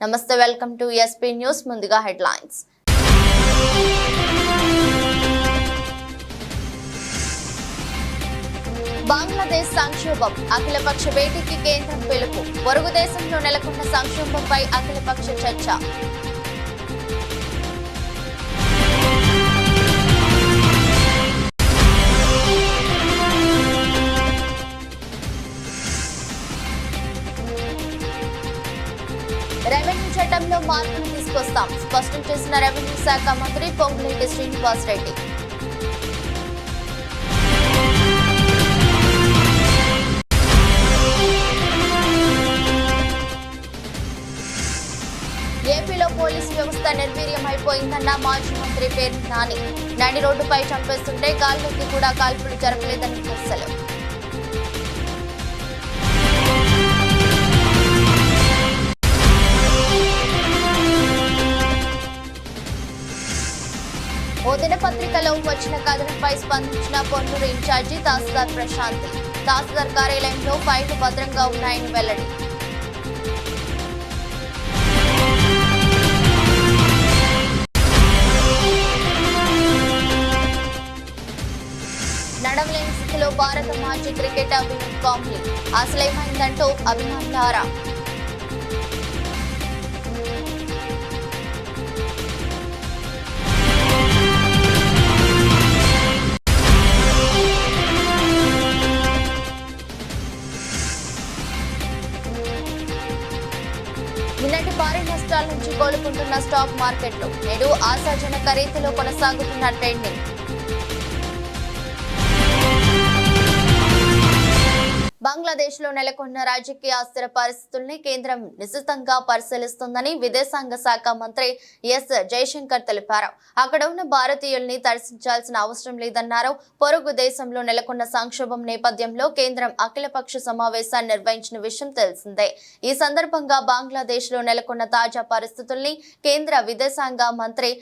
నమస్తే, welcome to SP news. ముందుగా headlines. Bangladesh సంక్షోభం, అఖిలపక్ష భేటీకి కేంద్రం పిలుపు. పొరుగు దేశంలో నెలకొన్న సంక్షోభంపై అఖిలపక్ష చర్చ. రెవెన్యూ చట్టంలో మార్పులు తీసుకొస్తాం, స్పష్టం చేసిన రెవెన్యూ శాఖ మంత్రి పొంగులేటి శ్రీనివాసరెడ్డి. ఏపీలో పోలీసు వ్యవస్థ నిర్వీర్యమైపోయిందన్న మాజీ మంత్రి పేర్ని నాని. నడి రోడ్డుపై చంపేస్తుంటే గాల్లోకి కూడా కాల్పులు జరపలేదని విమర్శలు. ఓ దినపత్రికలో వచ్చిన కథనంపై స్పందించిన పొన్నూరు ఇన్ఛార్జి తహసీల్దార్ ప్రశాంతి. తహసీల్దార్ కార్యాలయంలో ఫైళ్లు భద్రంగా ఉన్నాయని వెల్లడి. నడవలేని స్థితిలో భారత మాజీ క్రికెటర్ విరాట్ కోహ్లీ. అసలేమైందంటూ అభిమానుల ఆరా. నిన్నటి భారీ నష్టాల నుంచి కోలుకుంటున్న స్టాక్ మార్కెట్లు నేడు ఆశాజనక రీతిలో కొనసాగుతున్న ట్రెండింగ్. బంగ్లాదేశ్ లో నెలకొన్న రాజకీయ అస్థిర పరిస్థితుల్ని కేంద్రం నిశితంగా పరిశీలిస్తుందని విదేశాంగ శాఖ మంత్రి ఎస్ జయశంకర్ తెలిపారు. అక్కడ ఉన్న భారతీయుల్ని దర్శించాల్సిన అవసరం లేదన్నారు. పొరుగు దేశంలో నెలకొన్న సంక్షోభం నేపథ్యంలో కేంద్రం అఖిలపక్ష సమావేశాన్ని నిర్వహించిన విషయం తెలిసిందే. ఈ సందర్భంగా బంగ్లాదేశ్ లో నెలకొన్న తాజా పరిస్థితుల్ని కేంద్ర విదేశాంగ మంత్రి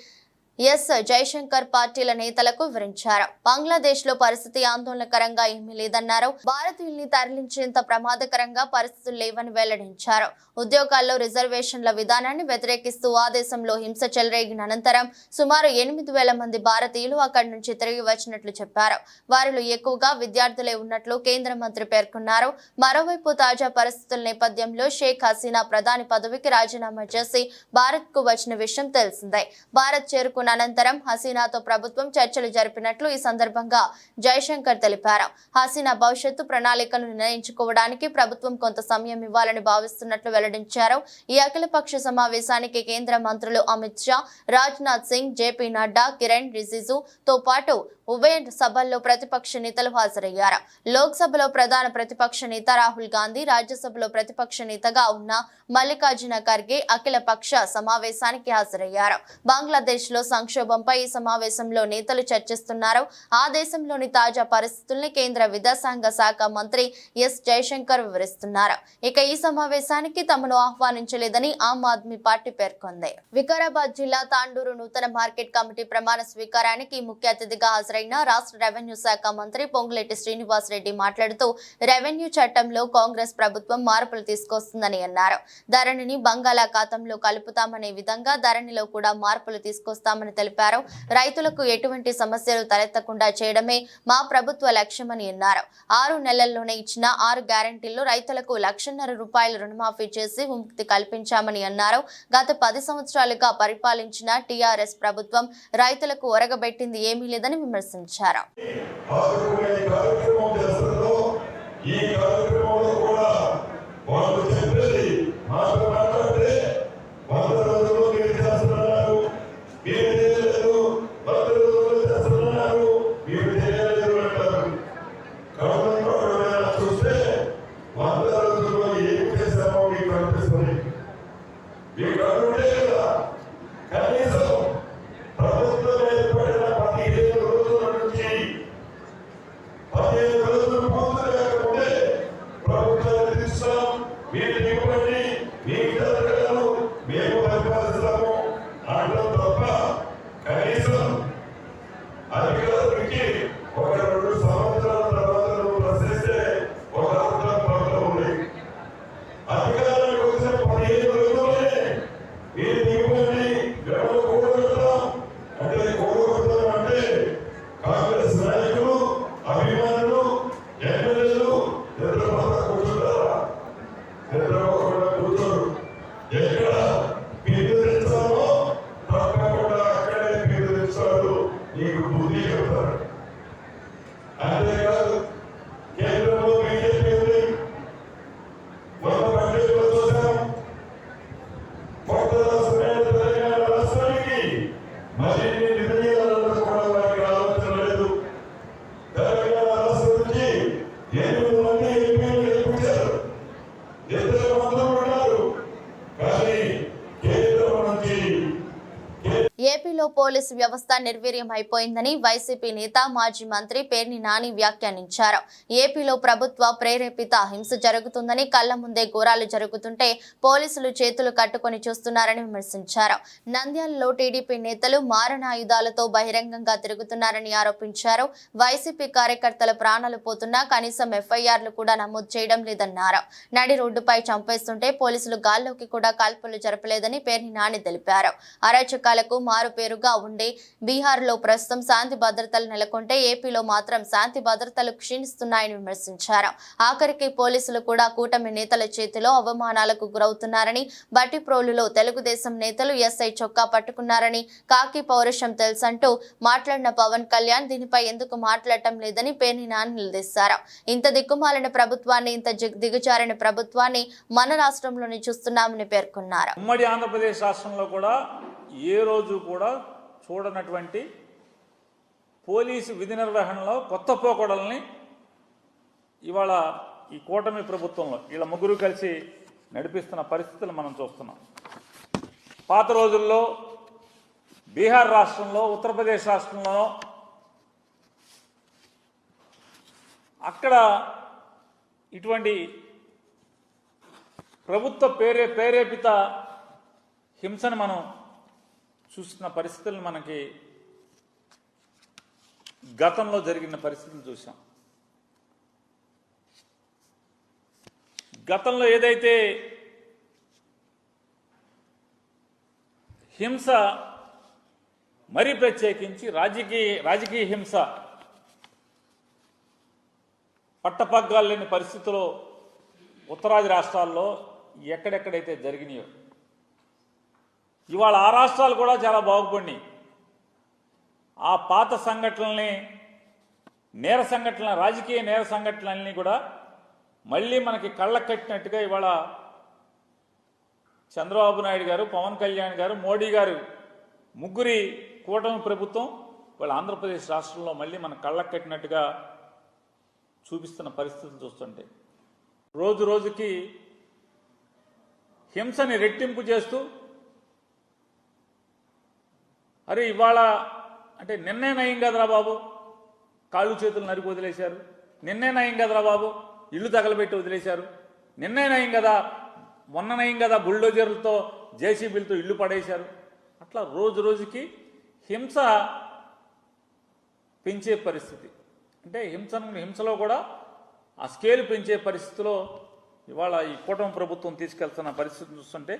ఎస్ జయశంకర్ పార్టీల నేతలకు వివరించారు. బంగ్లాదేశ్ లో పరిస్థితి ఆందోళనకరంగా ఏమీ లేదన్నారు. భారతీయుల్ని తరలించేంత ప్రమాదకరంగా పరిస్థితులు లేవని వెల్లడించారు. ఉద్యోగాల్లో రిజర్వేషన్ల విధానాన్ని వ్యతిరేకిస్తూ ఆ దేశంలో హింస చెలరేగిన అనంతరం సుమారు 8,000 మంది భారతీయులు అక్కడి నుంచి తిరిగి వచ్చినట్లు చెప్పారు. వారిలో ఎక్కువగా విద్యార్థులే ఉన్నట్లు కేంద్ర మంత్రి పేర్కొన్నారు. మరోవైపు తాజా పరిస్థితుల నేపథ్యంలో షేక్ హసీనా ప్రధాని పదవికి రాజీనామా చేసి భారత్ కు వచ్చిన విషయం తెలిసిందే. భారత్ చేరుకున్న అనంతరం హసీనాతో ప్రభుత్వం చర్చలు జరిపినట్లు ఈ సందర్భంగా జయశంకర్ తెలిపారు. హసీనా భవిష్యత్తు ప్రణాళికను నిర్ణయించుకోవడానికి ప్రభుత్వం కొంత సమయం ఇవ్వాలని భావిస్తున్నట్లు వెల్లడించారు. ఈ అఖిలపక్ష సమావేశానికి కేంద్ర మంత్రులు అమిత్ షా, రాజ్నాథ్ సింగ్, జేపీ నడ్డా, కిరణ్ రిజిజు తో పాటు ఉభయ సభల్లో ప్రతిపక్ష నేతలు హాజరయ్యారు. లోక్సభలో ప్రధాన ప్రతిపక్ష నేత రాహుల్ గాంధీ, రాజ్యసభలో ప్రతిపక్ష నేతగా ఉన్న మల్లికార్జున ఖర్గే అఖిలపక్ష సమావేశానికి హాజరయ్యారు. బంగ్లాదేశ్ లో సంక్షోభంపై ఈ సమావేశంలో నేతలు చర్చిస్తున్నారు. ఆ దేశంలోని తాజా పరిస్థితుల్ని కేంద్ర విదేశాంగ శాఖ మంత్రి ఎస్ జయశంకర్ వివరిస్తున్నారు. ఇక ఈ సమావేశానికి తమను ఆహ్వానించలేదని ఆమ్ ఆద్మీ పార్టీ పేర్కొంది. వికారాబాద్ జిల్లా తాండూరు నూతన మార్కెట్ కమిటీ ప్రమాణ స్వీకారానికి ముఖ్య అతిథిగా హాజరైన రాష్ట్ర రెవెన్యూ శాఖ మంత్రి పొంగులేటి శ్రీనివాసరెడ్డి మాట్లాడుతూ రెవెన్యూ చట్టంలో కాంగ్రెస్ ప్రభుత్వం మార్పులు తీసుకొస్తుందని అన్నారు. ధరణిని బంగాళాఖాతంలో కలుపుతామనే విధంగా ధరణిలో కూడా మార్పులు తీసుకొస్తామని తెలిపారు. రైతులకు ఎటువంటి సమస్యలు తలెత్తకుండా చేయడమే మా ప్రభుత్వ లక్ష్యమని అన్నారు. 6 నెలల్లోనే ఇచ్చిన 6 గ్యారంటీల్లో రైతులకు ₹1,50,000 రుణమాఫీ చేసి విముక్తి కల్పించామని అన్నారు. గత 10 సంవత్సరాలుగా పరిపాలించిన టీఆర్ఎస్ ప్రభుత్వం రైతులకు ఒరగబెట్టింది ఏమీ లేదని విమర్శించారు. ప్రభుత్వం పోలీసు వ్యవస్థ నిర్వీర్యం అయిపోయిందని వైసీపీ నేత మాజీ మంత్రి పేర్ని నాని వ్యాఖ్యానించారు. ఏపీలో ప్రభుత్వ ప్రేరేపిత హింస జరుగుతుందని, కళ్ల ముందే ఘోరాలు జరుగుతుంటే పోలీసులు చేతులు కట్టుకొని చూస్తున్నారని విమర్శించారు. నంద్యాలలో టీడీపీ నేతలు మారణాయుధాలతో బహిరంగంగా తిరుగుతున్నారని ఆరోపించారు. వైసీపీ కార్యకర్తల ప్రాణాలు పోతున్నా కనీసం ఎఫ్ఐఆర్లు కూడా నమోదు చేయడం లేదన్నారు. నడి రోడ్డుపై చంపేస్తుంటే పోలీసులు గాల్లోకి కూడా కాల్పులు జరపలేదని పేర్ని నాని తెలిపారు. అరాచకాలకు మారు పేరుగా ఉండే బీహార్లో ప్రస్తుతం శాంతి భద్రతలు నెలకొంటే ఏపీలో మాత్రం శాంతి భద్రతలు క్షీణిస్తున్నాయని విమర్శించారు. ఆఖరికి పోలీసులు కూడా కూటమి నేతల చేతిలో అవమానాలకు గురవుతున్నారని, బట్టిప్రోలులో తెలుగుదేశం నేతలు ఎస్ఐ చొక్కా పట్టుకున్నారని, కాకి పౌరుషం తెలుసంటూ మాట్లాడిన పవన్ కళ్యాణ్ దీనిపై ఎందుకు మాట్లాడటం లేదని పేర్ని నాని నిలదీశారు. ఇంత దిక్కుమాలిన ప్రభుత్వాన్ని, ఇంత దిగజారిన ప్రభుత్వాన్ని మన రాష్ట్రంలోనే చూస్తున్నామని పేర్కొన్నారు. ఉమ్మడి ఆంధ్రప్రదేశ్ రాష్ట్రంలో కూడా ఏ రోజు కూడా చూడనటువంటి పోలీసు విధి నిర్వహణలో కొత్త పోకడల్ని ఇవాళ ఈ కూటమి ప్రభుత్వంలో వీళ్ళ ముగ్గురు కలిసి నడిపిస్తున్న పరిస్థితులు మనం చూస్తున్నాం. పాత రోజుల్లో బీహార్ రాష్ట్రంలో, ఉత్తరప్రదేశ్ రాష్ట్రంలో అక్కడ ఇటువంటి ప్రభుత్వ ప్రేరేపిత హింసను మనం చూస్తున్న పరిస్థితులను మనకి గతంలో జరిగిన పరిస్థితులు చూసాం. గతంలో ఏదైతే హింస, మరీ ప్రత్యేకించి రాజకీయ హింస పట్టపగ్గాలు లేని పరిస్థితుల్లో ఉత్తరాది రాష్ట్రాల్లో ఎక్కడెక్కడైతే జరిగినాయో ఇవాళ ఆ రాష్ట్రాలు కూడా చాలా బాగుపడినాయి. ఆ పాత సంఘటనల్ని, రాజకీయ నేర సంఘటనల్ని కూడా మళ్ళీ మనకి కళ్ళకు కట్టినట్టుగా ఇవాళ చంద్రబాబు నాయుడు గారు, పవన్ కళ్యాణ్ గారు, మోడీ గారు ముగ్గురి కూటమి ప్రభుత్వం ఇవాళ ఆంధ్రప్రదేశ్ రాష్ట్రంలో మళ్ళీ మన కళ్ళకు కట్టినట్టుగా చూపిస్తున్న పరిస్థితులు చూస్తుంటే రోజు రోజుకి హింసని రెట్టింపు చేస్తూ, అరే ఇవాళ అంటే నిన్నే నయం కదరా బాబు కాళ్ళు చేతులు నరికి వదిలేశారు, నిన్నే నయం కదరా బాబు ఇల్లు తగలబెట్టి వదిలేశారు, నిన్నే నయం కదా, మొన్న నయం కదా బుల్డోజర్లతో జేసీబీలతో ఇల్లు పడేశారు. అట్లా రోజు రోజుకి హింస పెంచే పరిస్థితి, అంటే హింసలో కూడా ఆ స్కేల్ పెంచే పరిస్థితిలో ఇవాళ ఈ కూటమి ప్రభుత్వం తీసుకెళ్తున్న పరిస్థితిని చూస్తుంటే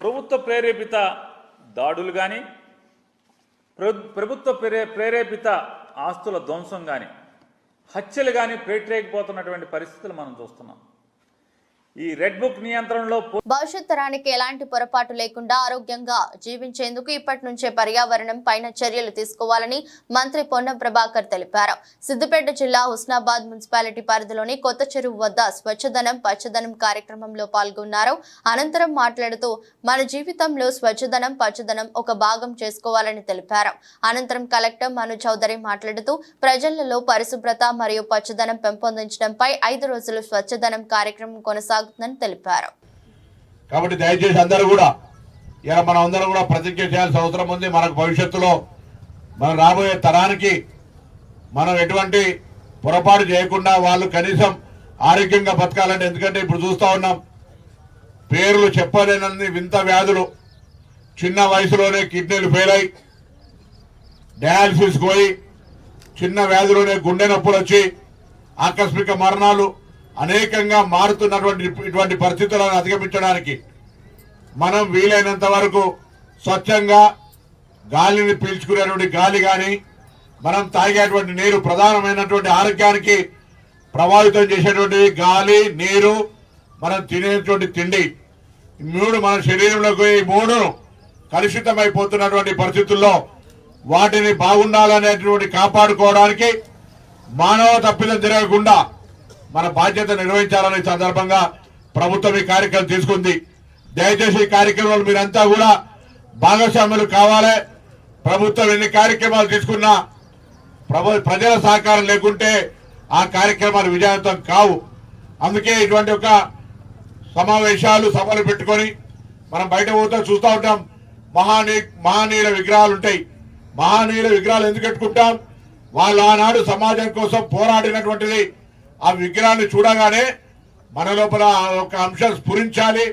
ప్రభుత్వ ప్రేరేపిత దాడులు కానీ, ప్రభుత్వ ప్రేరేపిత ఆస్తుల ధ్వంసం కానీ, హత్యలు కానీ పేటరేగిపోతున్నటువంటి పరిస్థితులు మనం చూస్తున్నాం. ఈ రెడ్ బుక్ నియంత్రణలో భవిష్యత్ తరానికి ఎలాంటి పొరపాటు లేకుండా ఆరోగ్యంగా జీవించేందుకు ఇప్పటి నుంచే పర్యావరణం పైన చర్యలు తీసుకోవాలని మంత్రి పొన్నం ప్రభాకర్ తెలిపారు. సిద్దిపేట జిల్లా హుస్నాబాద్ మున్సిపాలిటీ పరిధిలోని కొత్త చెరువు వద్ద స్వచ్ఛదనం పచ్చదనం కార్యక్రమంలో పాల్గొన్నారు. అనంతరం మాట్లాడుతూ మన జీవితంలో స్వచ్ఛదనం పచ్చదనం ఒక భాగం చేసుకోవాలని తెలిపారు. అనంతరం కలెక్టర్ మను చౌదరి మాట్లాడుతూ ప్రజలలో పరిశుభ్రత మరియు పచ్చదనం పెంపొందించడంపై 5 రోజులు స్వచ్ఛదనం కార్యక్రమం కొనసాగుతుందని తెలిపారు. కాబట్టి దయచేసి అందరూ కూడా ఇలా మనం అందరం కూడా ప్రతిజ్ఞ చేయాల్సిన అవసరం ఉంది. మనకు భవిష్యత్తులో మనం రాబోయే తరానికి మనం ఎటువంటి పొరపాటు చేయకుండా వాళ్ళు కనీసం ఆరోగ్యంగా బతకాలంటే, ఎందుకంటే ఇప్పుడు చూస్తూ ఉన్నాం పేర్లు చెప్పలేనన్ని వింత వ్యాధులు, చిన్న వయసులోనే కిడ్నీలు ఫెయిల్ అయి డయాలసిస్ పోయి చిన్న వ్యాధిలోనే గుండె నొప్పులు వచ్చి ఆకస్మిక మరణాలు అనేకంగా మారుతున్నటువంటి ఇటువంటి పరిస్థితులను అధిగమించడానికి మనం వీలైనంత వరకు స్వచ్ఛంగా గాలిని పీల్చుకునేటువంటి గాలి కానీ, మనం తాగేటువంటి నీరు, ప్రధానమైనటువంటి ఆరోగ్యానికి ప్రభావితం చేసేటువంటి గాలి, నీరు, మనం తినేటువంటి తిండి, మన శరీరంలోకి ఈ 3 కలుషితమైపోతున్నటువంటి పరిస్థితుల్లో వాటిని బాగుండాలనేటువంటి కాపాడుకోవడానికి మానవ తప్పిదం జరగకుండా మన బాధ్యత నిర్వహించాలనే సందర్భంగా ప్రభుత్వం ఈ కార్యక్రమం తీసుకుంది. దయచేసి ఈ కార్యక్రమాలు మీరంతా కూడా భాగస్వాములు కావాలి. ప్రభుత్వం ఎన్ని కార్యక్రమాలు తీసుకున్నా ప్రజల సహకారం లేకుంటే ఆ కార్యక్రమాలు విజయవంతం కావు. అందుకే ఇటువంటి ఒక సమావేశాలు, సభలు పెట్టుకొని మనం బయట పోతే చూస్తూ ఉంటాం. మహనీయుల విగ్రహాలు ఉంటాయి. మహనీయుల విగ్రహాలు ఎందుకు పెట్టుకుంటాం? వాళ్ళు ఆనాడు సమాజం కోసం పోరాడినటువంటిది. ఆ విగ్రహాన్ని చూడగానే మన లోపల ఒక అంశం స్ఫురించాలి,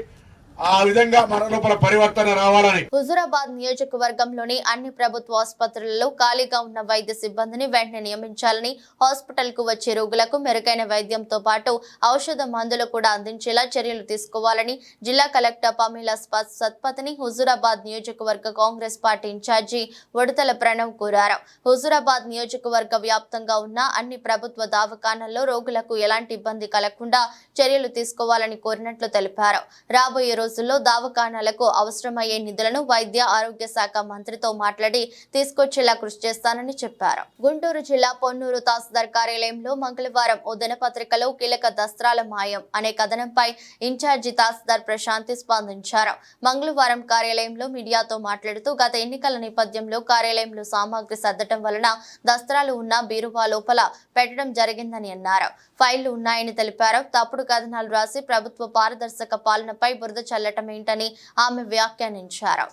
ఆ విధంగా మన లోపల పరివర్తన రావాలని. హుజూరాబాద్ నియోజకవర్గంలోని అన్ని ప్రభుత్వ ఆసుపత్రులలో ఖాళీగా ఉన్న వైద్య సిబ్బందిని వెంటనే నియమించాలని, హాస్పిటల్ కు వచ్చే రోగులకు మెరుగైన వైద్యంతో పాటు ఔషధ మందులు కూడా అందించేలా చర్యలు తీసుకోవాలని జిల్లా కలెక్టర్ పమేలా సత్పతిని హుజూరాబాద్ నియోజకవర్గ కాంగ్రెస్ పార్టీ ఇన్ఛార్జి ఉడతల ప్రణవ్ కోరారు. హుజూరాబాద్ నియోజకవర్గ వ్యాప్తంగా ఉన్న అన్ని ప్రభుత్వ దవాఖానాల్లో రోగులకు ఎలాంటి ఇబ్బంది కలగకుండా చర్యలు తీసుకోవాలని కోరినట్లు తెలిపారు. రాబోయే రోజుల్లో దవాఖానాలకు అవసరమయ్యే నిధులను వైద్య ఆరోగ్య శాఖ మంత్రితో మాట్లాడి తీసుకొచ్చేలా కృషి చేస్తానని చెప్పారు. గుంటూరు జిల్లా పొన్నూరు తహసీల్దార్ కార్యాలయంలో మంగళవారం ఓ దినపత్రికలో కీలక దస్త్రాల మాయం అనే కథనంపై ఇన్ఛార్జి తహసీల్దార్ ప్రశాంతి స్పందించారు. మంగళవారం కార్యాలయంలో మీడియాతో మాట్లాడుతూ గత ఎన్నికల నేపథ్యంలో కార్యాలయంలో సామాగ్రి సర్దటం వలన దస్త్రాలు ఉన్న బీరువా లోపల పెట్టడం జరిగిందని అన్నారు. ఫైళ్లు ఉన్నాయని తెలిపారు. తప్పుడు కథనాలు రాసి ప్రభుత్వ పారదర్శక పాలనపై బురద చల్లటం ఏంటని ఆమె వ్యాఖ్యానించారు.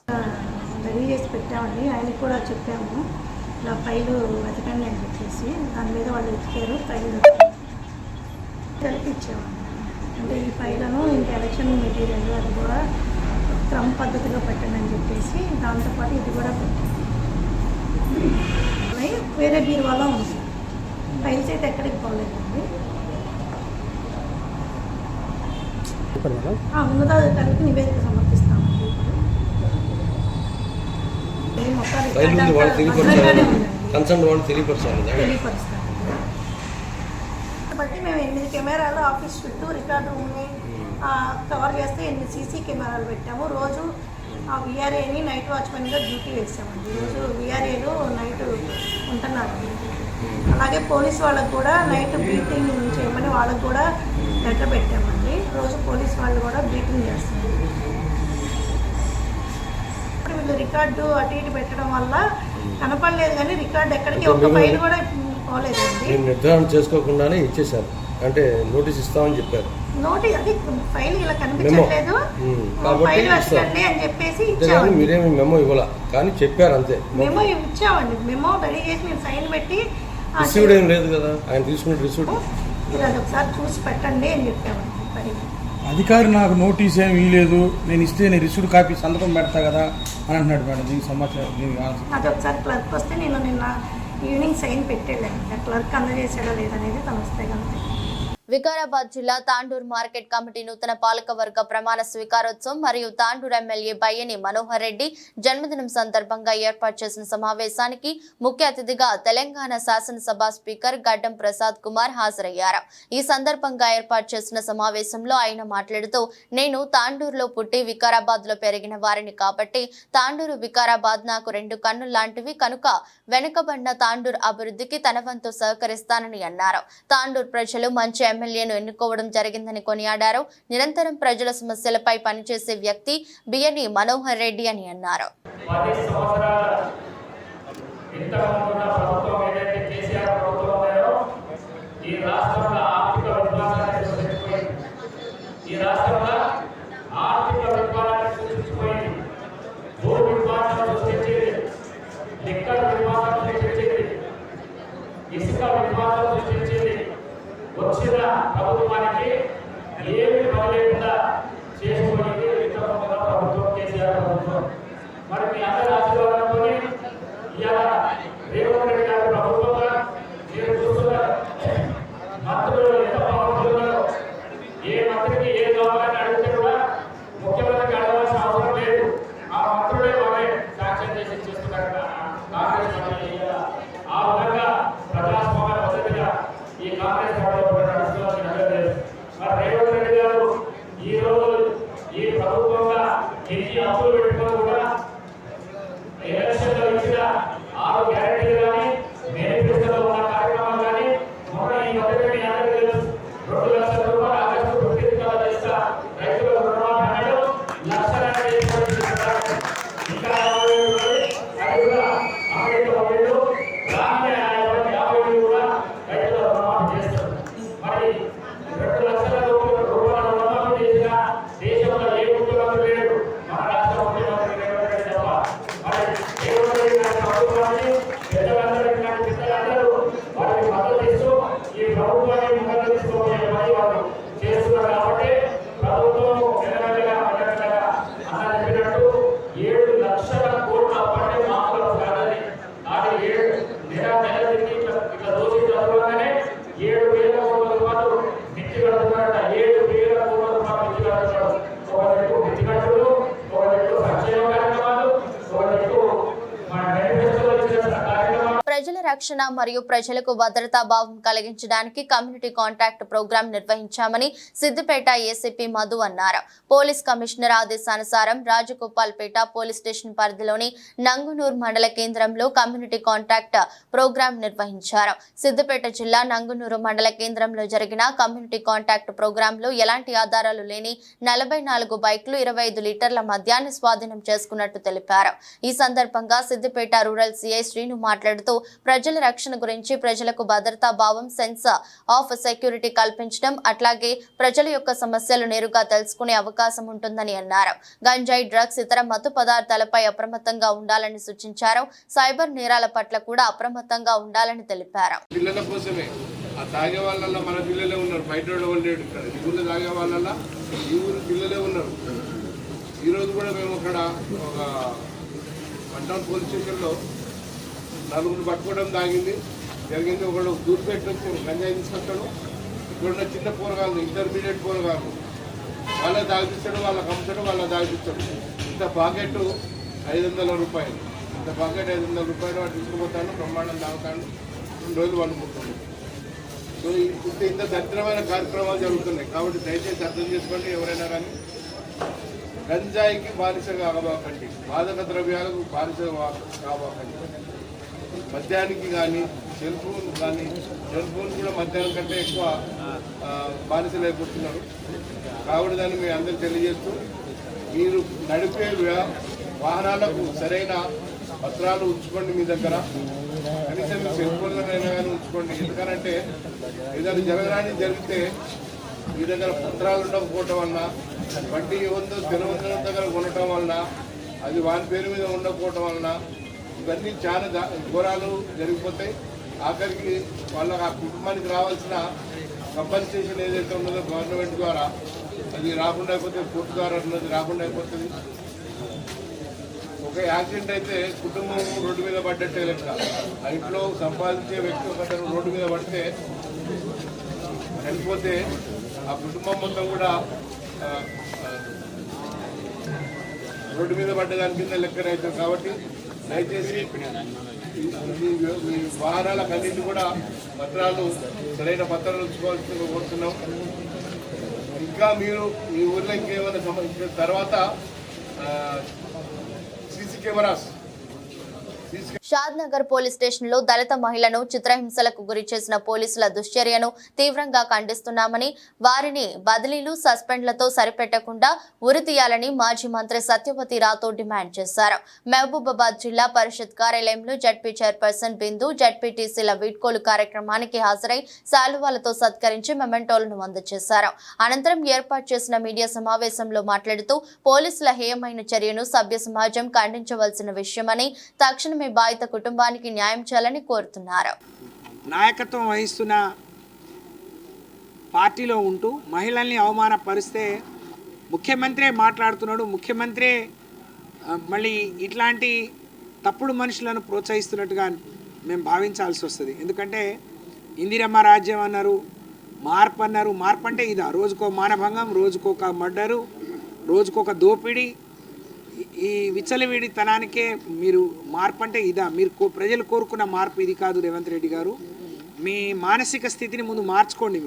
రెడీ చేసి పెట్టామండి, ఆయనకు కూడా చెప్పాము ఇలా ఫైలు వెతకండి అని చెప్పేసి. దాని మీద వాళ్ళు వెతికారు, ఫైలు ఇచ్చామండి. అంటే ఈ ఫైలను ఇంకా ఎలక్షన్ మెటీరియల్ అది కూడా క్రమ పద్ధతిలో పెట్టండి అని చెప్పేసి దాంతోపాటు ఇది కూడా పెట్టాము. వేరే బీరువాలో ఉంది, ఫైల్స్ అయితే ఎక్కడికి పోలేదండి. ఉన్నతాధికారులకు నివేదిక సమర్పిస్తామండి. బట్టి మేము 8 కెమెరాలు ఆఫీస్ చుట్టూ రికార్డ్ రూమ్ని కవర్ చేస్తే 8 సీసీ కెమెరాలు పెట్టాము. రోజు ఆ విఆర్ఏని నైట్ వాచ్మెన్గా డ్యూటీ వేసామండి. రోజు విఆర్ఏలు నైట్ ఉంటున్నారు. అలాగే పోలీస్ వాళ్ళకు కూడా నైట్ బీటింగ్ చేయమని వాళ్ళకు కూడా లెటర్ పెట్టామండి. రోజు పోలీస్ వాళ్ళు కూడా బీటింగ్ చేస్తున్నారు. వీళ్ళు రికార్డు అటు ఇటు పెట్టడం వల్ల కనపడలేదు, కానీ రికార్డు ఎక్కడికి ఒక ఫైల్ కూడా పోలేదండి. నిర్ధారణ చేసుకోకుండానే ఇచ్చేసారు, అంటే నోటీస్ ఇస్తామని చెప్పారు. నోటీస్ అది ఫైల్ ఇలా కనిపించట్లేదు, ఫైల్ వచ్చండి అని చెప్పేసి ఇచ్చాము. మీరేమి మెమో ఇవ్వాల, కానీ చెప్పారు అంతే. మెమో ఇచ్చామండి, మెమో రెడీ చేసి మేము సైన్ పెట్టి. రిసీవ్డ్ ఏం లేదు కదా, ఆయన తీసుకున్న రిసీవ్డ్ మీరు అది ఒకసారి చూసి పెట్టండి అని చెప్పామండి. అధికారి నాకు నోటీస్ ఏమి ఇవ్వలేదు, నేను ఇస్తే నేను రిసీవ్డ్ కాపీ సంతకం పెడతా కదా అని అంటున్నాడు మేడం. దీనికి సమాచారం అది ఒకసారి క్లర్క్ వస్తే నేను నిన్న ఈవినింగ్ సైన్ పెట్టేళ్ళండి. క్లర్క్ అందజేసాడో లేదనేది తను వస్తే కనుక. వికారాబాద్ జిల్లా తాండూరు మార్కెట్ కమిటీ నూతన పాలకవర్గ ప్రమాణ స్వీకారోత్సవం మరియు తాండూరు ఎమ్మెల్యే బయ్యని మనోహర్ రెడ్డి జన్మదినం సందర్భంగా ఏర్పాటు చేసిన సమావేశానికి ముఖ్య అతిథిగా తెలంగాణ శాసనసభ స్పీకర్ గడ్డం ప్రసాద్ కుమార్ హాజరయ్యారు. ఈ సందర్భంగా ఏర్పాటు చేసిన సమావేశంలో ఆయన మాట్లాడుతూ, నేను తాండూరులో పుట్టి వికారాబాద్ లో పెరిగిన వారిని కాబట్టి తాండూరు వికారాబాద్ నాకు 2 కన్నులు లాంటివి కనుక వెనుకబడిన తాండూరు అభివృద్ధికి తన వంతు సహకరిస్తానని అన్నారు. తాండూరు ప్రజలు మంచి ఎమ్మెల్యేను ఎన్నుకోవడం జరిగిందని కొనియాడారు. నిరంతరం ప్రజల సమస్యలపై పనిచేసే వ్యక్తి బియ్యని మనోహర్ రెడ్డి అని అన్నారు. వచ్చిన ప్రభుత్వానికి ఏమి పనిలేకుండా చేసుకోవడానికి ఇంతకుముందుగా ప్రభుత్వం కేసీఆర్ ప్రభుత్వం. మరి మీ అందరి ఆశీర్వాదంతో ఇవాళ రేవంత్ రెడ్డి గారి ప్రభుత్వంగా మీరు చూస్తున్నారు. మంత్రులు ఎంత బాగుంటున్నారో, ఏ మంత్రికి ఏ కావాలని అడిగితే కూడా ముఖ్యమంత్రికి అడగాల్సిన అవసరం లేదు. ఆ మంత్రులే వాళ్ళే సాక్ష్యం చేసి చేస్తున్నారు కాంగ్రెస్ పార్టీ. ఆ విధంగా ప్రజాస్వామ్య పద్ధతిగా ఈ కాంగ్రెస్ పార్టీ రేవంత్ రెడ్డి గారు ఈ రోజు ఈ ప్రభుత్వంగా ఎన్ని అప్పులు పెట్టుకొని కూడా ఎలక్షన్ లో ఇచ్చిన 6 గ్యారెంటీలు కానీ రక్షణ మరియు ప్రజలకు భద్రతా భావం కలిగించడానికి కమ్యూనిటీ కాంటాక్ట్ ప్రోగ్రాం నిర్వహించామని సిద్దిపేట ఏసీపీ మధు అన్నారు. పోలీస్ కమిషనర్ ఆదేశానుసారం రాజగోపాల్పేట పోలీస్ స్టేషన్ పరిధిలోని నంగునూరు మండల కేంద్రంలో కమ్యూనిటీ కాంటాక్ట్ ప్రోగ్రాం నిర్వహించారు. సిద్దిపేట జిల్లా నంగునూరు మండల కేంద్రంలో జరిగిన కమ్యూనిటీ కాంటాక్ట్ ప్రోగ్రాంలో ఎలాంటి ఆధారాలు లేని 44 బైక్లు 25 లీటర్ల మద్యాన్ని స్వాధీనం చేసుకున్నట్టు తెలిపారు. ఈ సందర్భంగా సిద్దిపేట రూరల్ సిఐ శ్రీను మాట్లాడుతూ ప్రజల రక్షణ గురించి ప్రజలకు భద్రతా భావం, సెన్స్ ఆఫ్ సెక్యూరిటీ కల్పించడం, అట్లాగే ప్రజల యొక్క సమస్యలు నేరుగా తెలుసుకునే అవకాశం ఉంటుందని అన్నారు. గంజాయి, డ్రగ్స్, ఇతర మత్తు పదార్థాలపై అప్రమత్తంగా ఉండాలని సూచించారు. సైబర్ నేరాల పట్ల కూడా అప్రమత్తంగా ఉండాలని తెలిపారు. పిల్లల కోసమే ఆ తాగే వాళ్ళ మన పిల్లలే ఉన్నారు, బయట వాళ్ళు లేడు. ఇక్కడ ఈ ఊళ్ళో తాగే వాళ్ళ ఈ ఊరు పిల్లలే ఉన్నారు. ఈరోజు కూడా మేము అక్కడ ఒక వన్ పోలీస్ స్టేషన్లో 4 పట్టుకోవడం జరిగింది. ఒకడు దూరిపేట నుంచి గంజాయి తీసుకొస్తాడు. ఇక్కడ చిన్న పోరగాళ్ళు, ఇంటర్మీడియట్ పోరగాళ్ళు, వాళ్ళ తాగిపిస్తాడు, వాళ్ళకి అమ్ముతాడు, వాళ్ళ తాగిపిస్తాడు. ఇంత పాకెట్ 500 రూపాయలు, ఇంత పాకెట్ 500 రూపాయలు వాడు తీసుకుపోతాడు, బ్రహ్మాండం తాగుతాడు, 2 రోజులు వండుకుంటాడు. సో ఇంత దరిద్రమైన కార్యక్రమాలు జరుగుతున్నాయి. కాబట్టి దయచేసి అర్థం చేసుకోండి. ఎవరైనా కానీ గంజాయికి బానిస కావకండి, మాదక ద్రవ్యాలకు బానిస కావకండి. మద్యానికి కానీ సెల్ ఫోన్ కూడా మద్యానికి కంటే ఎక్కువ బానిసలు అయిపోతున్నారు. కాబట్టి దాన్ని మీ అందరూ తెలియజేస్తూ మీరు నడిపే వాహనాలకు సరైన పత్రాలు ఉంచుకోండి మీ దగ్గర. కనీసం మీ సెల్ ఫోన్లనైనా కానీ ఉంచుకోండి. ఎందుకనంటే ఏదైనా జరగడానికి జరిగితే మీ దగ్గర పత్రాలు ఉండకపోవటం వలన, వడ్డీ ఏముందో తెలవందరం దగ్గర కొనటం వలన, అది వాని పేరు మీద ఉండకపోవటం వలన ఇవన్నీ చాలా ఘోరాలు జరిగిపోతాయి. ఆఖరికి వాళ్ళకి ఆ కుటుంబానికి రావాల్సిన కంపన్సేషన్ ఏదైతే ఉన్నదో గవర్నమెంట్ ద్వారా అది రాకుండా అయిపోతుంది, కోర్టు ద్వారా ఉన్నది రాకుండా అయిపోతుంది. ఒక యాక్సిడెంట్ అయితే కుటుంబం రోడ్డు మీద పడ్డట్టే లెక్క. ఆ ఇంట్లో సంపాదించే వ్యక్తి ఒకతను రోడ్డు మీద పడితే చనిపోతే ఆ కుటుంబం మొత్తం కూడా రోడ్డు మీద పడ్డదాని కింద లెక్కనవుతుంది. కాబట్టి దయచేసి మీ వాహనాలకు అన్నింటి కూడా పత్రాలు, సరైన పత్రాలు ఉంచుకోవాల్సిందిగా కోరుతున్నాం. ఇంకా మీరు మీ ఊర్లో ఇంకేమైనా సంబంధించిన తర్వాత CC cameras Shadnagar police station లో దళిత మహిళను చిత్రహింసలకు గురి చేసిన పోలీసుల దుశ్చర్యను తీవ్రంగా ఖండిస్తున్నామని, వారిని బదిలీలు, సస్పెండ్లతో సరిపెట్టకుండా ఉరితీయాలని మాజీ మంత్రి సత్యవతి రాథోడ్ డిమాండ్ చేశారు. మహబూబాబాద్ జిల్లా పరిషత్ కార్యాలయంలో జడ్పీ చైర్పర్సన్ బిందు, జడ్పీటీసీల వీడ్కోలు కార్యక్రమానికి హాజరై శాలువాలతో సత్కరించి మెమెంటోలను అందజేశారు. అనంతరం ఏర్పాటు చేసిన మీడియా సమావేశంలో మాట్లాడుతూ పోలీసుల హేయమైన చర్యను సభ్య సమాజం ఖండించవలసిన విషయమని, తక్షణమే బాధిత కుటుంబానికి న్యాయం చేయాలని కోరుతున్నారు. నాయకత్వం వహిస్తున్న పార్టీలో ఉంటూ మహిళల్ని అవమానపరిస్తే ముఖ్యమంత్రే మాట్లాడుతున్నాడు. ముఖ్యమంత్రే మళ్ళీ ఇట్లాంటి తప్పుడు మనుషులను ప్రోత్సహిస్తున్నట్టుగా మేము భావించాల్సి వస్తుంది. ఎందుకంటే ఇందిరమ్మ రాజ్యం అన్నారు, మార్పు అన్నారు. మార్పు అంటే ఇదా? రోజుకో మానభంగం, రోజుకొక మర్డరు, రోజుకొక దోపిడీ. ఈ విచ్చలవిడితనానికే మీరు మార్పు అంటే ఇదా? మీరు ప్రజలు కోరుకున్న మార్పు ఇది కాదు. రేవంత్ రెడ్డి గారు, మీ మానసిక స్థితిని ముందు మార్చుకోండి.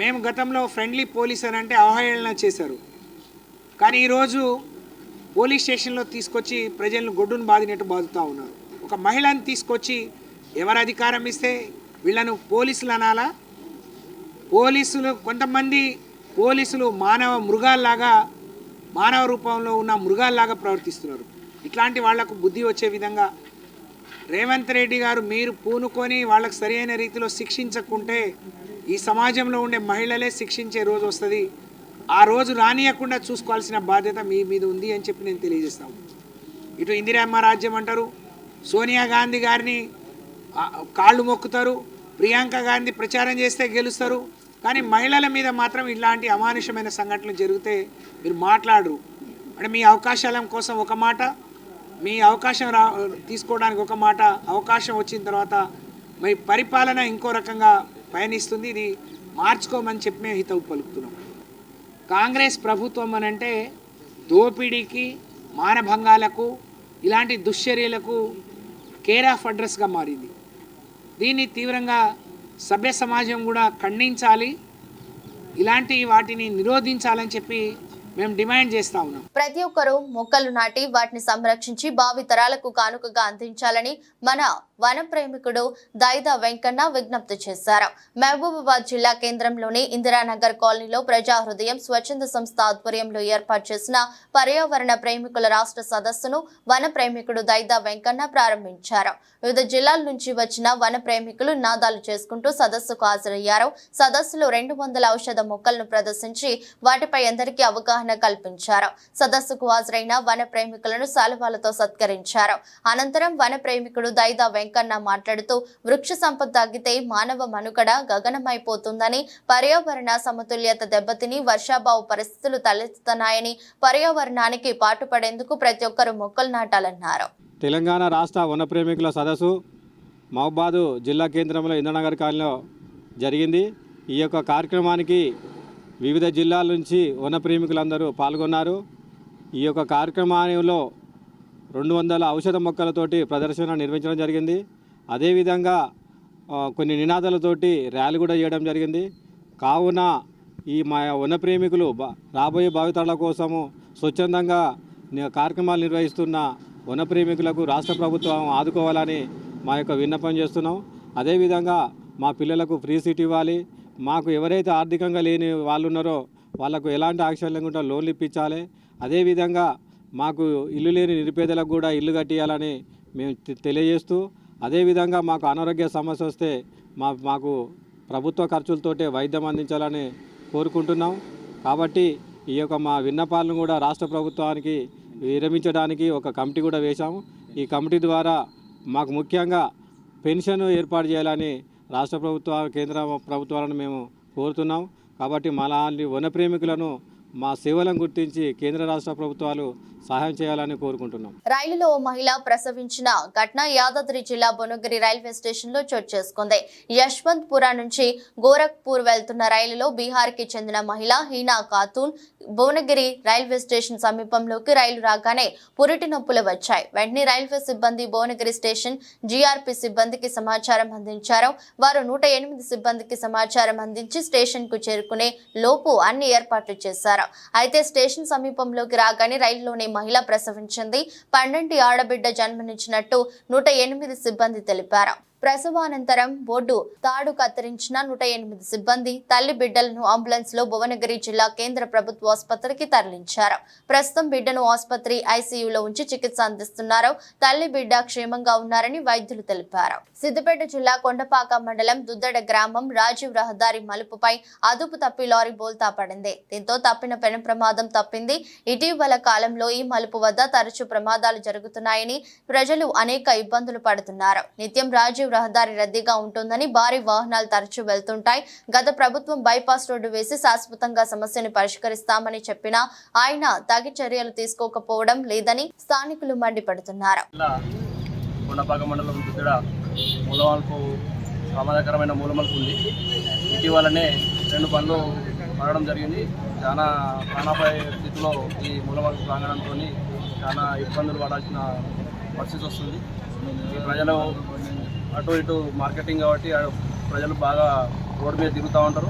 మేము గతంలో ఫ్రెండ్లీ పోలీస్ అని అంటే అవహేళన చేశారు. కానీ ఈరోజు పోలీస్ స్టేషన్లో తీసుకొచ్చి ప్రజలను గొడ్డును బాదినట్టు బాదుతూ ఉన్నారు. ఒక మహిళను తీసుకొచ్చి ఎవరు అధికారం ఇస్తే వీళ్ళను పోలీసులు అనాలా? కొంతమంది పోలీసులు మానవ రూపంలో ఉన్న మృగాల్లాగా ప్రవర్తిస్తున్నారు. ఇట్లాంటి వాళ్లకు బుద్ధి వచ్చే విధంగా రేవంత్ రెడ్డి గారు మీరు పూనుకొని వాళ్ళకు సరైన రీతిలో శిక్షించకుంటే ఈ సమాజంలో ఉండే మహిళలే శిక్షించే రోజు వస్తుంది. ఆ రోజు రానియకుండా చూసుకోవాల్సిన బాధ్యత మీ మీద ఉంది అని చెప్పి నేను తెలియజేస్తాను. ఇటు ఇందిరమ్మ రాజ్యం అంటారు, సోనియా గాంధీ గారిని కాళ్ళు మొక్కుతారు, ప్రియాంక గాంధీ ప్రచారం చేస్తే గెలుస్తారు. కానీ మహిళల మీద మాత్రం ఇలాంటి అమానుషమైన సంఘటనలు జరిగితే మీరు మాట్లాడరు. అంటే మీ అవకాశాల కోసం ఒక మాట, మీ అవకాశం తీసుకోవడానికి ఒక మాట, అవకాశం వచ్చిన తర్వాత మీ పరిపాలన ఇంకో రకంగా పయనిస్తుంది. ఇది మార్చుకోమని చెప్పి మేము హితవు పలుకుతున్నాం. కాంగ్రెస్ ప్రభుత్వం అనంటే దోపిడీకి, మానభంగాలకు, ఇలాంటి దుశ్చర్యలకు కేర్ ఆఫ్ అడ్రస్గా మారింది. దీన్ని తీవ్రంగా సభ్య సమాజం కూడా ఖండించాలి, ఇలాంటి వాటిని నిరోధించాలని చెప్పి మేము డిమాండ్ చేస్తా ఉన్నాం. ప్రతి ఒక్కరూ మొక్కలు నాటి వాటిని సంరక్షించి భావి తరాలకు కానుకగా అందించాలని మన వన ప్రేమికుడు దైదా వెంకన్న విజ్ఞప్తి చేశారు. మహబూబాబాద్ జిల్లా కేంద్రంలోని ఇందిరానగర్ కాలనీలో ప్రజా హృదయం స్వచ్ఛంద సంస్థ ఆధ్వర్యంలో ఏర్పాటు చేసిన పర్యావరణ ప్రేమికుల రాష్ట్ర సదస్సును వన ప్రేమికుడు దైదా వెంకన్న ప్రారంభించారు. వివిధ జిల్లాల నుంచి వచ్చిన వన ప్రేమికులు నినాదాలు చేసుకుంటూ సదస్సుకు హాజరయ్యారు. సదస్సులో 200 ఔషధ మొక్కలను ప్రదర్శించి వాటిపై అందరికీ అవగాహన కల్పించారు. సదస్సుకు హాజరైన వన ప్రేమికులను శాలువాలతో సత్కరించారు. అనంతరం వన ప్రేమికుడు దైదా వెంకన్న మాట్లాడుతూ వృక్ష సంపద తగ్గితే మానవ మనుగడ గగనమైపోతుందని, పర్యావరణ సమతుల్యత దెబ్బతిని వర్షాభావ పరిస్థితులు తలెత్తుతున్నాయని, పర్యావరణానికి పాటుపడేందుకు ప్రతి ఒక్కరూ మొక్కలు నాటాలన్నారు. తెలంగాణ రాష్ట్ర వన ప్రేమికుల సదస్సు మహబూబాబాద్ జిల్లా కేంద్రంలో ఇంద్రనగర్ కాలనీలో జరిగింది. ఈ యొక్క కార్యక్రమానికి వివిధ జిల్లాల నుంచి వన ప్రేమికులందరూ పాల్గొన్నారు. ఈ యొక్క కార్యక్రమంలో 200 ఔషధ మొక్కలతోటి ప్రదర్శన నిర్వహించడం జరిగింది. అదేవిధంగా కొన్ని నినాదాలతోటి ర్యాలీ కూడా చేయడం జరిగింది. కావున ఈ మా వన ప్రేమికులు రాబోయే భావితరాల కోసము స్వచ్ఛందంగా కార్యక్రమాలు నిర్వహిస్తున్న వన ప్రేమికులకు రాష్ట్ర ప్రభుత్వం ఆదుకోవాలని మా యొక్క విన్నపం చేస్తున్నాం. అదేవిధంగా మా పిల్లలకు ఫ్రీ సీట్ ఇవ్వాలి. మాకు ఎవరైతే ఆర్థికంగా లేని వాళ్ళు ఉన్నారో వాళ్ళకు ఎలాంటి ఆక్షన్ లేకుండా లోన్లు ఇప్పించాలి. అదేవిధంగా మాకు ఇల్లు లేని నిరుపేదలకు కూడా ఇల్లు కట్టియాలని మేము తెలియజేస్తూ, అదేవిధంగా మాకు అనారోగ్య సమస్య వస్తే మాకు ప్రభుత్వ ఖర్చులతోటే వైద్యం అందించాలని కోరుకుంటున్నాం. కాబట్టి ఈ యొక్క మా విన్నపాలను కూడా రాష్ట్ర ప్రభుత్వానికి విరమించడానికి ఒక కమిటీ కూడా వేశాము. ఈ కమిటీ ద్వారా మాకు ముఖ్యంగా పెన్షన్ ఏర్పాటు చేయాలని రాష్ట్ర ప్రభుత్వ కేంద్ర ప్రభుత్వాలను మేము కోరుతున్నాం. కాబట్టి మాలాంటి వన ప్రేమికులను మా సేవలను గుర్తించి కేంద్ర రాష్ట్ర ప్రభుత్వాలు సహాయం చేయాలని కోరుకుంటున్నాం. రైలులో ఓ మహిళ ప్రసవించిన ఘటన యాదాద్రి జిల్లా భువనగిరి రైల్వే స్టేషన్ లో చోటు చేసుకుంది. యశ్వంత్పుర నుంచి గోరఖ్పూర్ వెళ్తున్న రైలులో బీహార్ కి చెందిన మహిళ హీనా ఖాతూన్ భువనగిరి రైల్వే స్టేషన్ సమీపంలోకి రైలు రాగానే పురిటి నొప్పులు వచ్చాయి. వెంటనే రైల్వే సిబ్బంది భువనగిరి స్టేషన్ జీఆర్పీ సిబ్బందికి సమాచారం అందించారు. వారు 108 సిబ్బందికి సమాచారం అందించి స్టేషన్ కు చేరుకునే లోపు అన్ని ఏర్పాట్లు చేశారు. అయితే స్టేషన్ సమీపంలోకి రాగానే రైలులోని మహిళ ప్రసవించింది. 12 ఆడబిడ్డ జన్మనిచ్చినట్టు 108 సిబ్బంది తెలిపారు. ప్రసవానంతరం బోర్డు తాడు కత్తిరించిన 108 సిబ్బంది తల్లి బిడ్డలను అంబులెన్స్ లో భువనగిరి జిల్లా కేంద్ర ప్రభుత్వ ఆసుపత్రికి తరలించారు. ప్రస్తుతం బిడ్డను ఆసుపత్రి ఐసీయూలో ఉంచి చికిత్స అందిస్తున్నారు. తల్లి బిడ్డ క్షేమంగా ఉన్నారని వైద్యులు తెలిపారు. సిద్దిపేట జిల్లా కొండపాక మండలం దుద్దడ గ్రామం రాజీవ్ రహదారి మలుపుపై అదుపు తప్పి లారీ బోల్తా పడింది. దీంతో తప్పిన పెను ప్రమాదం తప్పింది. ఇటీవల కాలంలో ఈ మలుపు వద్ద తరచూ ప్రమాదాలు జరుగుతున్నాయని, ప్రజలు అనేక ఇబ్బందులు పడుతున్నారు. నిత్యం రాజీవ్ రహదారి రద్దీగా ఉంటుందని, భారీ వాహనాలు తరచూ వెళ్తుంటాయి. గత ప్రభుత్వం బైపాస్ రోడ్డు వేసి శాశ్వతంగా సమస్యను పరిష్కరిస్తామని చెప్పినా ఆయన తగి చర్యలు తీసుకోకపోవడం లేదని స్థానికులు మండిపడుతున్నారు. కొండపాక మండలం దుద్దడ మూలమలుపు ప్రమాదకరమైన మూలమలుపు ఉంది. ఇటీవలనే 2 బండ్లు పడడం జరిగింది. చాలా ప్రాణాపాయ స్థితిలో ఈ మూలమలుపు ప్రాంగణంతో చాలా ఇబ్బందులు పడాల్సిన పరిస్థితి వస్తుంది. ఈ ప్రజలు అటు ఇటు మార్కెటింగ్ కాబట్టి ప్రజలు బాగా రోడ్డు మీద తిరుగుతూ ఉంటారు.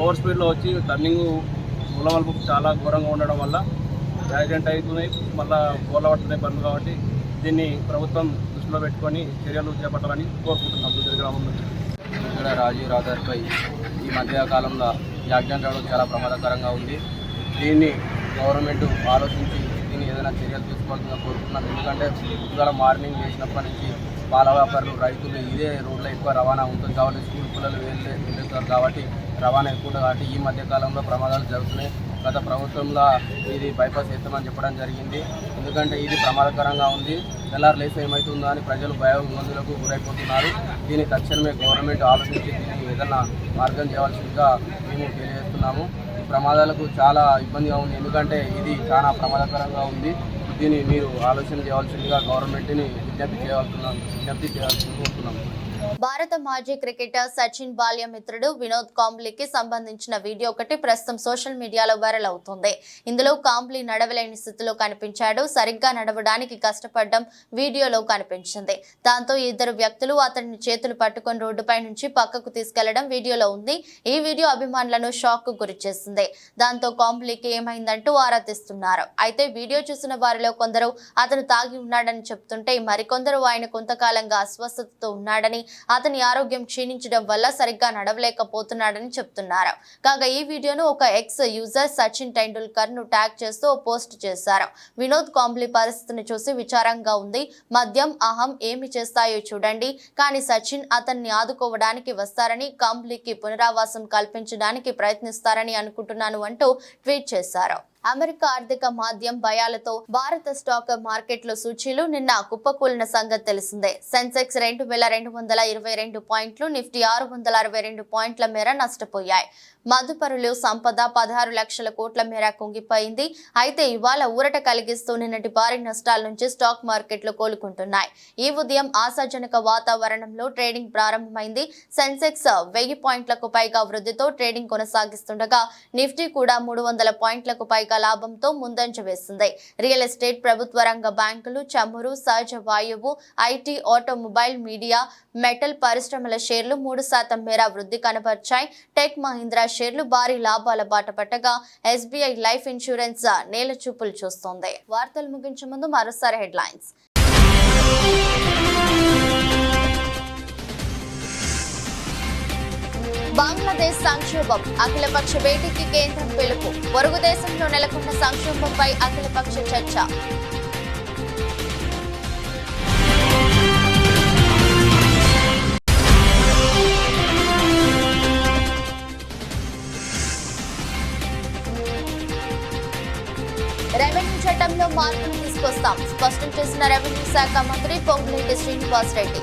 ఓవర్ స్పీడ్లో వచ్చి టర్నింగ్ మూలమలుపు చాలా ఘోరంగా ఉండడం వల్ల యాక్సిడెంట్ అవుతున్నాయి. మళ్ళీ బోర్ల పడుతున్నాయి బండ్లు. కాబట్టి దీన్ని ప్రభుత్వం దృష్టిలో పెట్టుకొని చర్యలు చేపట్టాలని కోరుకుంటున్నాం. దుద్దడ గ్రామం నుంచి ఇక్కడ రాజీవ్ రహదారిపై ఈ మధ్యకాలంలో యాక్సిడెంట్ అవడం చాలా ప్రమాదకరంగా ఉంది. దీన్ని గవర్నమెంట్ ఆలోచించి దీన్ని ఏదైనా చర్యలు తీసుకోవాల్సిందిగా కోరుకుంటున్నాం. ఎందుకంటే ఇవాళ మార్నింగ్ చేసినప్పటి నుంచి పాల వ్యాపారులు, రైతులు ఇదే రోడ్లో ఎక్కువ రవాణా ఉంటుంది కాబట్టి స్కూల్ పిల్లలు వెళ్తారు కాబట్టి రవాణా ఎక్కువ ఉంటుంది. కాబట్టి ఈ మధ్యకాలంలో ప్రమాదాలు జరుగుతున్నాయి. గత ప్రభుత్వంలో ఇది బైపాస్ ఎత్తమని చెప్పడం జరిగింది. ఎందుకంటే ఇది ప్రమాదకరంగా ఉంది. తెల్లారు లేసి ఏమవుతుందో అని ప్రజలు భయోందోళనకు గురైపోతున్నారు. దీన్ని తక్షణమే గవర్నమెంట్ ఆలోచించి దీన్ని ఏదైనా మార్గం చేయవలసిందిగా మేము తెలియజేస్తున్నాము. ఈ ప్రమాదాలకు చాలా ఇబ్బందిగా ఉంది. ఎందుకంటే ఇది చాలా ప్రమాదకరంగా ఉంది. దీన్ని మీరు ఆలోచన చేయవలసిందిగా గవర్నమెంట్ని విజ్ఞప్తి చేయాల్సి కోరుతున్నాము. భారత మాజీ క్రికెటర్ సచిన్ బాల్యమిత్రుడు వినోద్ కాంబ్లీకి సంబంధించిన వీడియో ఒకటి ప్రస్తుతం సోషల్ మీడియాలో వైరల్ అవుతుంది. ఇందులో కాంబ్లీ నడవలేని స్థితిలో కనిపించాడు. సరిగ్గా నడవడానికి కష్టపడడం వీడియోలో కనిపించింది. దాంతో ఇద్దరు వ్యక్తులు అతడిని చేతులు పట్టుకొని రోడ్డుపై నుంచి పక్కకు తీసుకెళ్లడం వీడియోలో ఉంది. ఈ వీడియో అభిమానులను షాక్ కు గురి చేసింది. దాంతో కాంబ్లీకి ఏమైందంటూ ఆరా తీస్తున్నారు. అయితే వీడియో చూసిన వారిలో కొందరు అతను తాగి ఉన్నాడని చెప్తుంటే, మరికొందరు ఆయన కొంతకాలంగా అస్వస్థతతో ఉన్నాడని, అతని ఆరోగ్యం క్షీణించడం వల్ల సరిగ్గా నడవలేకపోతున్నాడని చెప్తున్నారు. కాగా ఈ వీడియోను ఒక ఎక్స్ యూజర్ సచిన్ టెండూల్కర్ ను ట్యాగ్ చేస్తూ పోస్ట్ చేశారు. వినోద్ కాంబ్లీ పరిస్థితిని చూసి విచారంగా ఉంది. మద్యం, అహం ఏమి చేస్తాయో చూడండి, కానీ సచిన్ అతన్ని ఆదుకోవడానికి వస్తారని, కాంబ్లీకి పునరావాసం కల్పించడానికి ప్రయత్నిస్తారని అనుకుంటున్నాను అంటూ ట్వీట్ చేశారు. అమెరికా ఆర్థిక మాధ్యం భయాలతో భారత స్టాక్ మార్కెట్లో సూచీలు నిన్న కుప్పకూలిన సంగతి తెలిసిందే. సెన్సెక్స్ 2222 పాయింట్లు, నిఫ్టీ 662 పాయింట్ల మేర నష్టపోయాయి. మదుపరులు సంపద 16 లక్షల కోట్ల మేర కుంగిపోయింది. అయితే ఇవాళ ఊరట కలిగిస్తూ నిన్నటి భారీ నష్టాల నుంచి స్టాక్ మార్కెట్లు కోలుకుంటున్నాయి. ఈ ఉదయం ఆశాజనక వాతావరణంలో ట్రేడింగ్ ప్రారంభమైంది. సెన్సెక్స్ 1000 పాయింట్లకు పైగా వృద్ధితో ట్రేడింగ్ కొనసాగిస్తుండగా, నిఫ్టీ కూడా 300 పాయింట్లకు పైగా లాభంతో ముందంజ వేసింది. రియల్ ఎస్టేట్, ప్రభుత్వ రంగ బ్యాంకులు, చమురు, సహజ వాయువు, ఐటీ, ఆటోమొబైల్, మీడియా, మెటల్ పరిశ్రమల షేర్లు 3% మేర వృద్ధి కనబర్చాయి. టెక్ మహీంద్రా షేర్లు భారీ లాభాల బాట పట్టగా, ఎస్బీఐ లైఫ్ ఇన్సూరెన్స్ నేల చూపులు చూస్తోంది. వార్తలు ముగించే ముందు మరోసారి హెడ్లైన్స్. బంగ్లాదేశ్ సంక్షోభం, అఖిలపక్ష భేటీకి కేంద్రం పిలుపు. పొరుగు దేశంలో నెలకొన్న సంక్షోభంపై అఖిలపక్ష చర్చ. రెవెన్యూ చట్టంలో మార్పులు తీసుకొస్తాం, స్పష్టం చేసిన రెవెన్యూ శాఖ మంత్రి పొంగులేటి శ్రీనివాసరెడ్డి.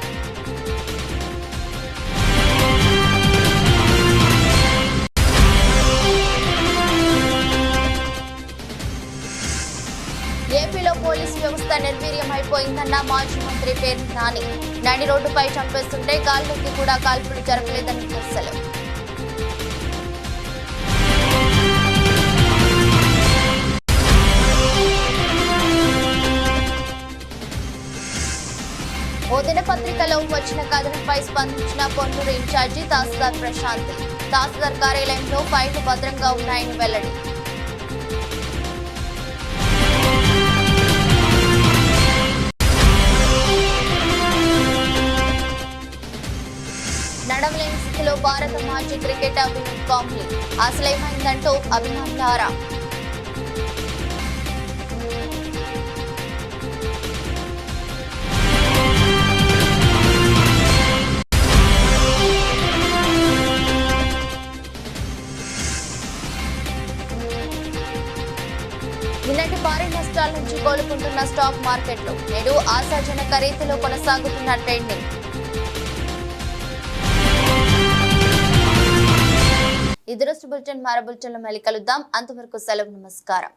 ఏపీలో పోలీసు వ్యవస్థ నిర్వీర్యం అయిపోయిందన్న మాజీ మంత్రి పేర్ని నాని. నడి రోడ్డుపై చంపేస్తుంటే గాల్లోకి కూడా కాల్పులు జరపలేదని విమర్శలు. ఓ దినపత్రికలో వచ్చిన కథనంపై స్పందించిన పొన్నూరు ఇన్ఛార్జి తహసీల్దార్ ప్రశాంతి. తహసీల్దార్ కార్యాలయంలో ఫైళ్లు భద్రంగా ఉన్నాయని వెల్లడి. నడవలేని స్థితిలో భారత మాజీ క్రికెటర్ వినోద్ కాంబ్లీ. అసలేమైందంటూ అభిమానుల ఆరా. నిన్నటి భారీ నష్టాల నుంచి కోలుకుంటున్న స్టాక్ మార్కెట్లు నేడు ఆశాజనక రీతిలో కొనసాగుతున్న ట్రెండింగ్. ఇది రోజు బులెటిన్. మరో బులెటిన్లో మళ్ళీ కలుద్దాం. అంతవరకు సెలవు. నమస్కారం.